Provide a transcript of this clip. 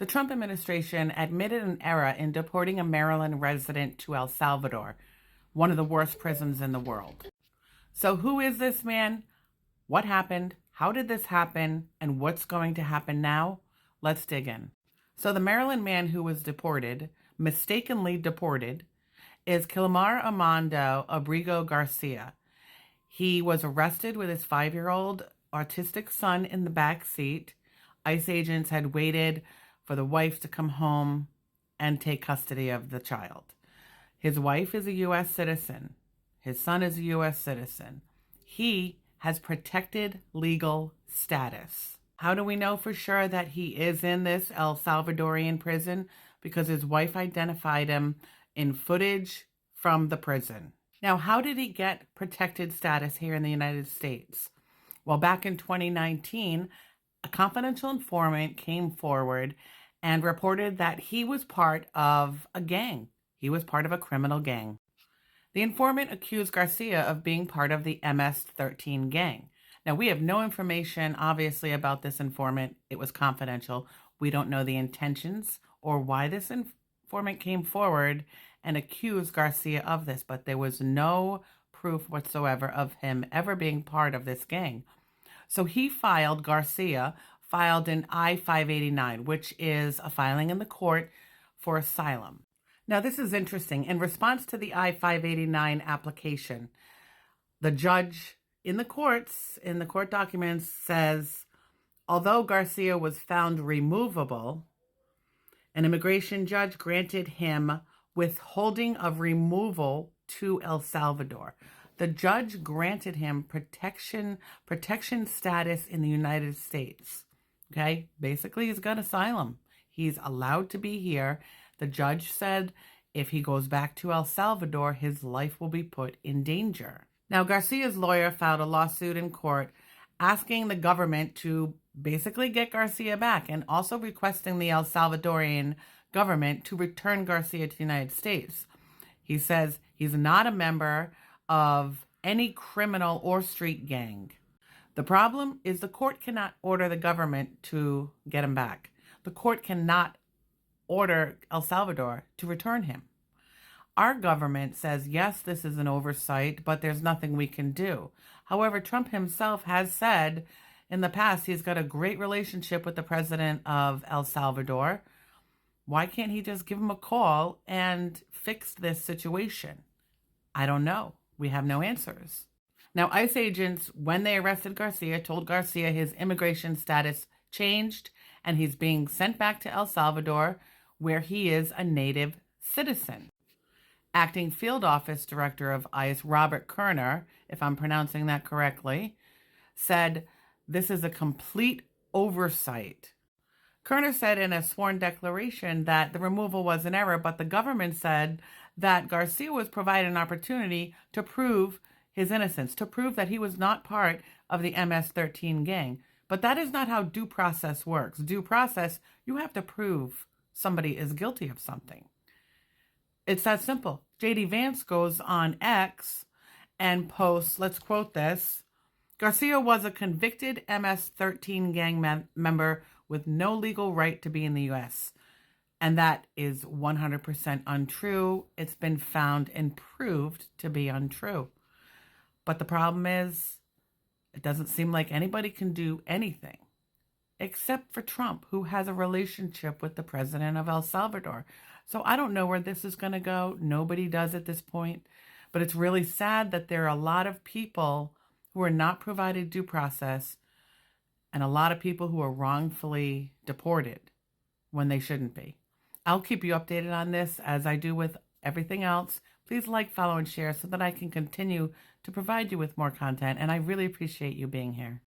The Trump administration admitted an error in deporting a Maryland resident to El Salvador, one of the worst prisons in the world. So who is this man? What happened? How did this happen? And what's going to happen now? Let's dig in. So the Maryland man who was deported, mistakenly deported, is Kilmar Armando Abrigo Garcia. He was arrested with his 5-year-old autistic son in the back seat. ICE agents had waited for the wife to come home and take custody of the child. His wife is a U.S. citizen. His son is a U.S. citizen. He has protected legal status. How do we know for sure that he is in this El Salvadorian prison? Because his wife identified him in footage from the prison. Now, how did he get protected status here in the United States? Well, back in 2019, a confidential informant came forward and reported that he was part of a gang. He was part of a criminal gang. The informant accused Garcia of being part of the MS-13 gang. Now, we have no information, obviously, about this informant. It was confidential. We don't know the intentions or why this informant came forward and accused Garcia of this, but there was no proof whatsoever of him ever being part of this gang. So Garcia filed an I-589, which is a filing in the court for asylum. Now, this is interesting. In response to the I-589 application, the judge in the court documents says, although Garcia was found removable, an immigration judge granted him withholding of removal to El Salvador. The judge granted him protection status in the United States. Okay, basically he's got asylum. He's allowed to be here. The judge said if he goes back to El Salvador, his life will be put in danger. Now, Garcia's lawyer filed a lawsuit in court asking the government to basically get Garcia back and also requesting the El Salvadorian government to return Garcia to the United States. He says he's not a member of any criminal or street gang. The problem is the court cannot order the government to get him back. The court cannot order El Salvador to return him. Our government says, yes, this is an oversight, but there's nothing we can do. However, Trump himself has said in the past he's got a great relationship with the president of El Salvador. Why can't he just give him a call and fix this situation? I don't know. We have no answers. Now, ICE agents, when they arrested Garcia, told Garcia his immigration status changed and he's being sent back to El Salvador, where he is a native citizen. Acting Field Office Director of ICE, Robert Kerner, if I'm pronouncing that correctly, said this is a complete oversight. Kerner said in a sworn declaration that the removal was an error, but the government said that Garcia was provided an opportunity to prove his innocence, to prove that he was not part of the MS-13 gang. But that is not how due process works. Due process, you have to prove somebody is guilty of something. It's that simple. J.D. Vance goes on X and posts, let's quote this, Garcia was a convicted MS-13 gang member with no legal right to be in the U.S. And that is 100% untrue. It's been found and proved to be untrue. But the problem is, it doesn't seem like anybody can do anything except for Trump, who has a relationship with the president of El Salvador. So I don't know where this is going to go. Nobody does at this point. But it's really sad that there are a lot of people who are not provided due process and a lot of people who are wrongfully deported when they shouldn't be. I'll keep you updated on this as I do with everything else. Please like, follow, and share so that I can continue to provide you with more content. And I really appreciate you being here.